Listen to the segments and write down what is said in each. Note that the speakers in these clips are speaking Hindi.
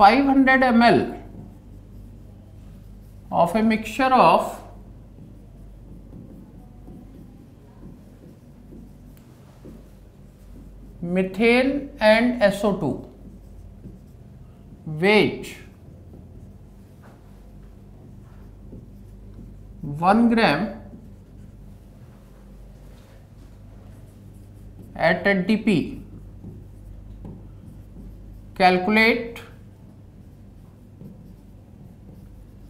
500 ml of a mixture of methane and SO2, weight 1 gram at 10 p. Calculate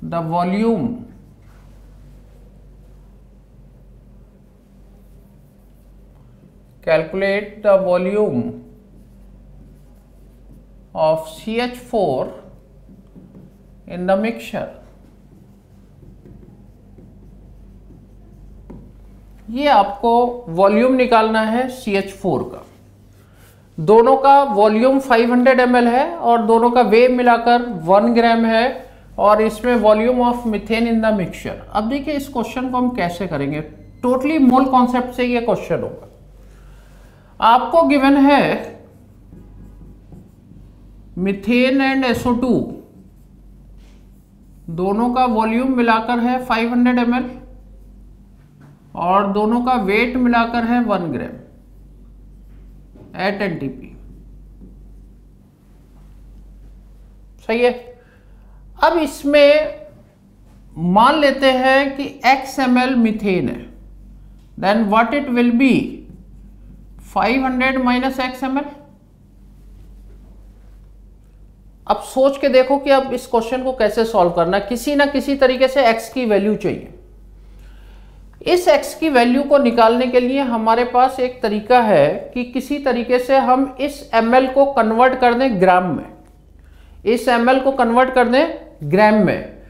the volume of CH4 in the mixture. ये आपको वॉल्यूम निकालना है CH4 का। दोनों का वॉल्यूम 500 ml है और दोनों का वेट मिलाकर 1 ग्राम है और इसमें volume of methane in the mixture. अब देखिए इस क्वेश्चन को हम कैसे करेंगे, टोटली मोल कॉन्सेप्ट से ये क्वेश्चन होगा। आपको गिवन है मीथेन एंड SO2, दोनों का वॉल्यूम मिलाकर है 500 ml और दोनों का वेट मिलाकर है 1 ग्राम एट NTP। सही है। अब इसमें मान लेते हैं कि x ml मीथेन है, then what it will be 500 minus x ml। अब सोच के देखो कि अब इस क्वेश्चन को कैसे सॉल्व करना। किसी ना किसी तरीके से x की वैल्यू चाहिए। इस x की वैल्यू को निकालने के लिए हमारे पास एक तरीका है कि किसी तरीके से हम इस ml को कन्वर्ट कर दें ग्राम में, इस ml को कन्वर्ट कर दें ग्राम में।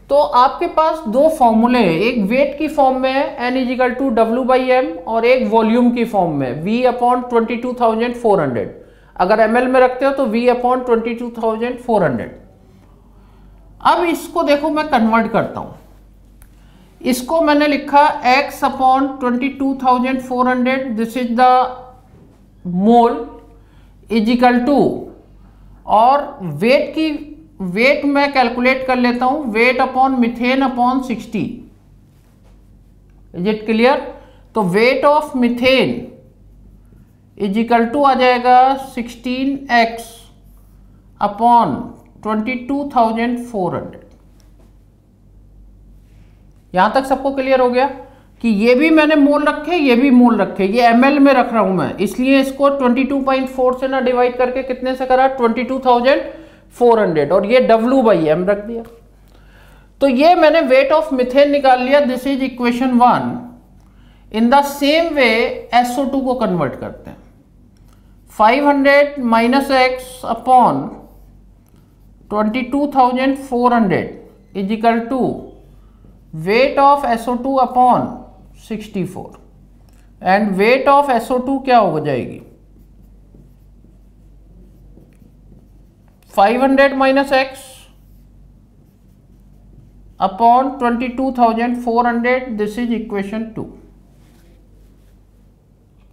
तो आपके पास दो फॉर्मूले हैं, एक वेट की फॉर्म में है n = W/m और एक वॉल्यूम की फॉर्म में V/22,400। अगर ml में रखते हो तो V/22,400। अब इसको देखो मैं कन्वर्ट करता हूं। इसको मैंने लिखा x/22,400, this is the mole is equal to, और वेट मैं कैलकुलेट कर लेता हूं, weight upon methane upon 60। Is it clear? तो weight of methane is equal to आ जाएगा 16x अपॉन 22,400। यहां तक सबको क्लियर हो गया कि ये भी मैंने मोल रखे, ये भी मोल रखे, ये ml में रख रहा हूं मैं, इसलिए इसको 22.4 से ना डिवाइड करके कितने से करा 22,400 और ये W/m रख दिया। तो ये मैंने वेट ऑफ मीथेन निकाल लिया। This is equation 1। In the same way SO2 को कन्वर्ट करते हैं। 500 minus x upon 22,400 is equal to weight of SO2 upon 64 and weight of SO2 क्या हो जाएगी 500 minus x upon 22,400। This is equation 2।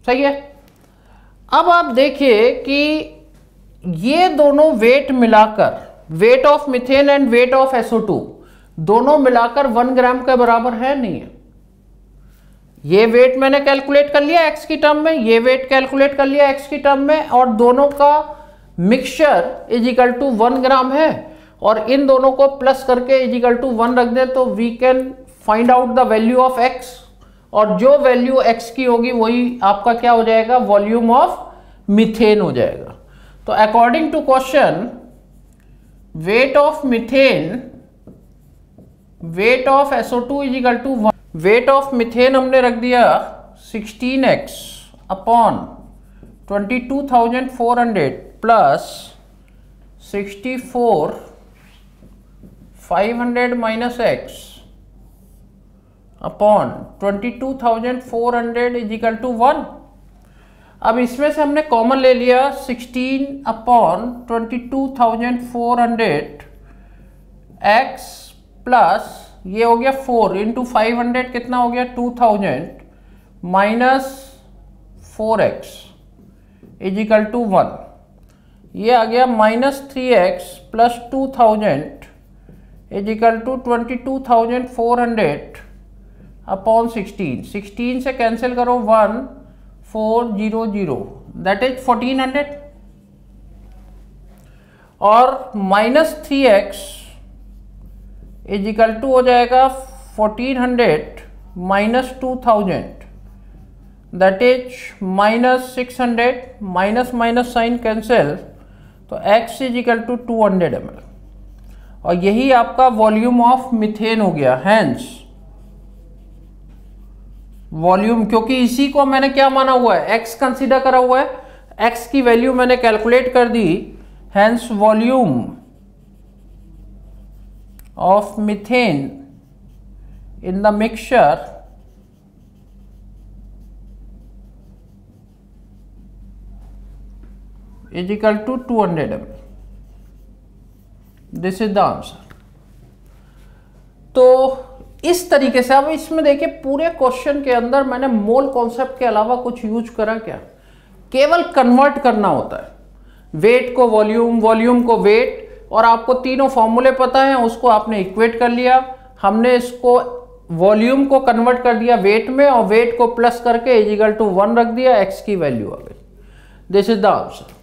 सही है। अब आप देखिए कि ये दोनों वेट मिलाकर, wait of methane and weight of SO2 दोनों मिलाकर 1 ग्राम के बराबर है नहीं है। ये वेट मैंने कैलकुलेट कर लिया x की टर्म में, ये वेट कैलकुलेट कर लिया x की टर्म में, और दोनों का मिक्सचर इज इक्वल टू 1 ग्राम है, और इन दोनों को प्लस करके इज इक्वल टू 1 रख दें तो we can find out the value of x, और जो वैल्यू x की होगी वही आपका क्या हो जाएगा, वॉल्यूम ऑफ मीथेन हो जाएगा। तो according to question, weight of methane, weight of SO2 is equal to 1। Weight of methane हमने रख दिया 16x upon 22,400 plus 64 500 minus x upon 22,400 is equal to 1। अब इसमें से हमने कॉमन ले लिया 16 अपॉन 22,400 x प्लस ये हो गया 4 इंटू 500 कितना हो गया 2000 minus 4x is equal to 1। ये आ गया -3x plus 2000 is equal to 22,400 upon 16। 16 से कैंसिल करो 1400, दैट इज 1400। और -3x इज इक्वल टू हो जाएगा 1400 minus 2000, that is -600। Minus minus sign cancel, तो x is equal to 200 ml। और यही आपका वॉल्यूम ऑफ मीथेन हो गया। हैंस वॉल्यूम, क्योंकि इसी को मैंने क्या माना हुआ है, x कंसीडर करा हुआ है, x की वैल्यू मैंने कैलकुलेट कर दी। Hence volume of methane in the mixture is equal to 200 ml। This is the answer. तो इस तरीके से, अब इसमें देखिए पूरे क्वेश्चन के अंदर मैंने मोल कॉन्सेप्ट के अलावा कुछ यूज करा क्या, केवल कन्वर्ट करना होता है वेट को वॉल्यूम, वॉल्यूम को वेट, और आपको तीनों फॉर्मूले पता हैं, उसको आपने इक्वेट कर लिया। हमने इसको वॉल्यूम को कन्वर्ट कर दिया वेट में, और वेट को प्लस करके इज इक्वल टू 1 रख दिया, एक्स की वैल्यू आ गई। This is the answer.